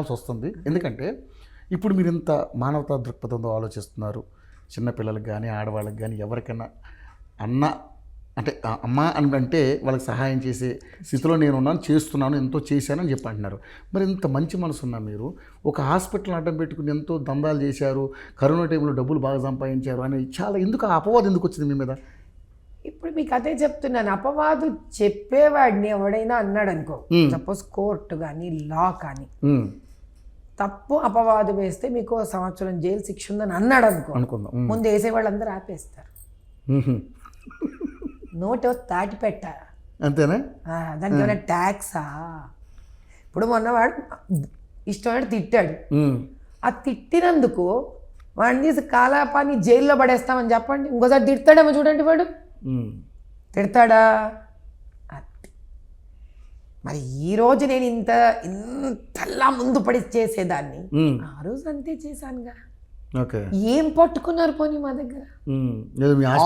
అడగాల్సి వస్తుంది. ఎందుకంటే ఇప్పుడు మీరు ఇంత మానవతా దృక్పథంతో ఆలోచిస్తున్నారు. చిన్నపిల్లలకు కానీ ఆడవాళ్ళకి కానీ ఎవరికైనా అన్న అంటే అమ్మ అని అంటే వాళ్ళకి సహాయం చేసే స్థితిలో నేను ఉన్నాను, చేస్తున్నాను, ఎంతో చేశానని చెప్పి అంటున్నారు. మరి ఇంత మంచి మనసు ఉన్నా మీరు ఒక హాస్పిటల్ అడ్డం పెట్టుకుని ఎంతో దందాలు చేశారు, కరోనా టైంలో డబ్బులు బాగా సంపాదించారు అని చాలా ఎందుకు ఆ అపవాదం ఎందుకు వచ్చింది మీ మీద? ఇప్పుడు మీకు అదే చెప్తున్నాను, అపవాదు చెప్పేవాడిని ఎవడైనా అన్నాడు అనుకో, సపోజ్ కోర్టు కానీ లా కానీ తప్పు అపవాదు వేస్తే మీకు 1 సంవత్సరం జైలు శిక్ష ఉందని అన్నాడు అనుకుందాం, ముందు వేసేవాళ్ళందరూ ఆపేస్తారు. నోట్ తాటి పెట్ట అంతేనా? దానికి ఏమైనా ట్యాక్సా? ఇప్పుడు మొన్నవాడు ఇష్టమైన తిట్టాడు, ఆ తిట్టినందుకు వాడిని తీసి కాలాపాన్ని జైల్లో పడేస్తామని చెప్పండి, ఇంకోసారి తిడతాడేమో చూడండి, వాడు తిడతాడా? మరి ఈరోజు నేను ఇంతలా ముందు పడి చేసేదాన్ని, ఆ రోజు అంతే చేశానుగా. ఏం పట్టుకున్నారు పోనీ మా దగ్గర?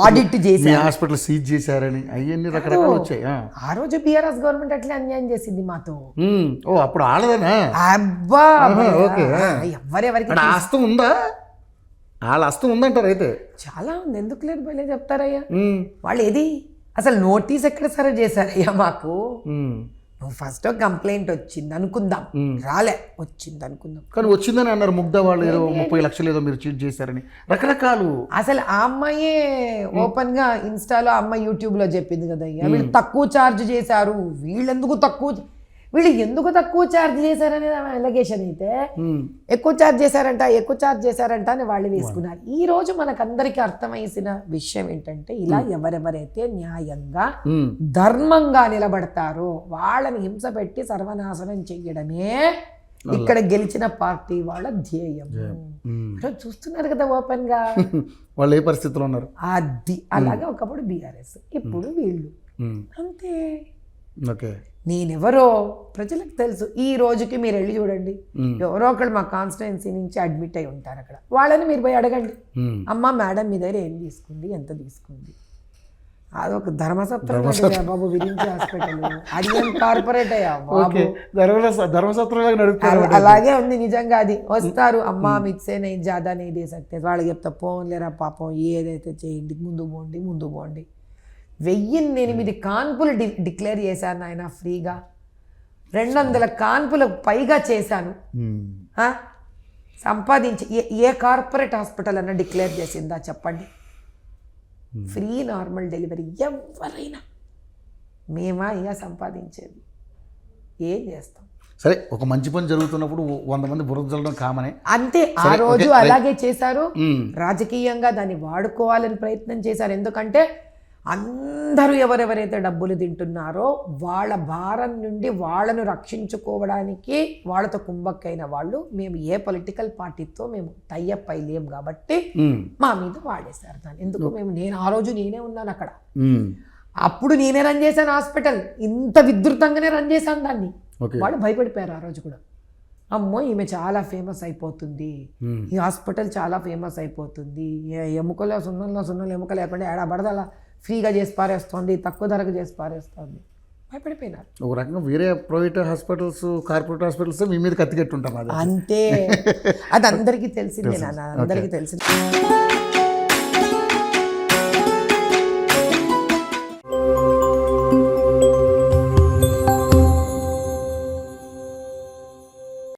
ఆడిట్ చేసి హాస్పిటల్ సీజ్ చేశారని అవన్నీ రకరకాలు వచ్చాయి. ఆ రోజు బీఆర్ఎస్ గవర్నమెంట్ అట్లా అన్యాయం చేసింది మాతో. అప్పుడు ఆడదనా? అబ్బా ఎవరెవరికి ఆస్తం ఉందా? వాళ్ళ అస్తం ఉందంటారు. అయితే చాలా ఉంది, ఎందుకు లేదు భలే చెప్తారయ్యా. వాళ్ళు ఏది అసలు నోటీస్ ఎక్కడ సర్వ్ చేశారయ్యా మాకు? నువ్వు ఫస్ట్ కంప్లైంట్ వచ్చింది అనుకుందాం, రాలే వచ్చింది అనుకుందాం, కానీ వచ్చిందని అన్నారు. ముగ్ధ వాళ్ళు ఏదో 30 లక్షలు ఏదో మీరు చీట్ చేశారని రకరకాలు. అసలు ఆ అమ్మాయే ఓపెన్ గా ఇన్స్టాలో అమ్మాయి యూట్యూబ్ లో చెప్పింది కదా, వీళ్ళు తక్కువ ఛార్జ్ చేశారు, వీళ్ళు ఎందుకు తక్కువ ఛార్జ్ చేశారనే ఎలిగేషన్ అయితే, ఎక్కువ ఛార్జ్ చేశారంట అని వాళ్ళు వేసుకున్నారు. ఈ రోజు మనకందరికీ అర్థమయ్యేసిన విషయం ఏంటంటే, ఇలా ఎవరెవరైతే న్యాయంగా ధర్మంగా నిలబడతారో వాళ్ళని హింస పెట్టి సర్వనాశనం చెయ్యడమే ఇక్కడ గెలిచిన పార్టీ వాళ్ళ ధ్యేయం. చూస్తున్నారు కదా ఓపెన్ గా వాళ్ళు ఏ పరిస్థితిలో ఉన్నారు. అది అలాగే ఒకప్పుడు బీఆర్ఎస్, ఇప్పుడు వీళ్ళు అంతే. నేనెవరో ప్రజలకు తెలుసు. ఈ రోజుకి మీరు వెళ్ళి చూడండి, ఎవరో ఒకళ్ళు మా కాన్స్టిట్యుయెన్సీ నుంచి అడ్మిట్ అయి ఉంటారు అక్కడ, వాళ్ళని మీరు పోయి అడగండి, అమ్మ మేడం మీ దగ్గర ఏం తీసుకుంది, ఎంత తీసుకుంది. అదొక ధర్మసత్రం బాబు, విరించి హాస్పిటల్, అది ఏం కార్పొరేట్ అయ్యా బాబు, అలాగే ఉంది నిజంగా. అది వస్తారు, అమ్మ మిక్సే నై జాదా నై దే సక్తే, వాళ్ళకి చెప్తా పోన్లేరా పాపం, ఏదైతే చేయండి, ముందు పోండి. 1008 కాన్పులు డిక్లేర్ చేశాను ఆయన ఫ్రీగా, 200 కాన్పులకు పైగా చేశాను సంపాదించి. ఏ కార్పొరేట్ హాస్పిటల్ అన్నా డిక్లేర్ చేసిందా చెప్పండి? ఫ్రీ నార్మల్ డెలివరీ ఎవరైనా, మేమా ఇక సంపాదించేది, ఏం చేస్తాం? సరే, ఒక మంచి పని జరుగుతున్నప్పుడు 100 మంది బురద జల్లడం కామనే, అంతే. ఆ రోజు అలాగే చేశారు, రాజకీయంగా దాన్ని వాడుకోవాలని ప్రయత్నం చేశారు. ఎందుకంటే అందరూ ఎవరెవరైతే డబ్బులు తింటున్నారో వాళ్ళ భారం నుండి వాళ్ళను రక్షించుకోవడానికి వాళ్ళతో కుంభక్కైన వాళ్ళు, మేము ఏ పొలిటికల్ పార్టీతో మేము టైఅప్ అయ్యలేం కాబట్టి మా మీద వాడేశారు దాన్ని. ఎందుకు నేను ఆ రోజు నేనే ఉన్నాను అక్కడ, అప్పుడు నేనే రన్ చేశాను హాస్పిటల్, ఇంత విస్తృతంగానే రన్ చేశాను దాన్ని. వాళ్ళు భయపడిపోయారు ఆ రోజు కూడా, అమ్మో ఈమె చాలా ఫేమస్ అయిపోతుంది, ఈ హాస్పిటల్ చాలా ఫేమస్ అయిపోతుంది, ఎముకలో సున్నంలో ఎముక లేకుండా ఏడాబడదలా ఫ్రీగా చేసి పారేస్తుంది, తక్కువ ధరకు చేసి పారేస్తుంది, భయపడిపోయినారు. ఒక రకంగా వేరే ప్రైవేట్ హాస్పిటల్స్, కార్పొరేట్ హాస్పిటల్స్ మీ మీద కత్తికెట్టుంటాం. అంతే, అది అందరికీ తెలిసిందే నాన్న, అందరికీ తెలిసిందే.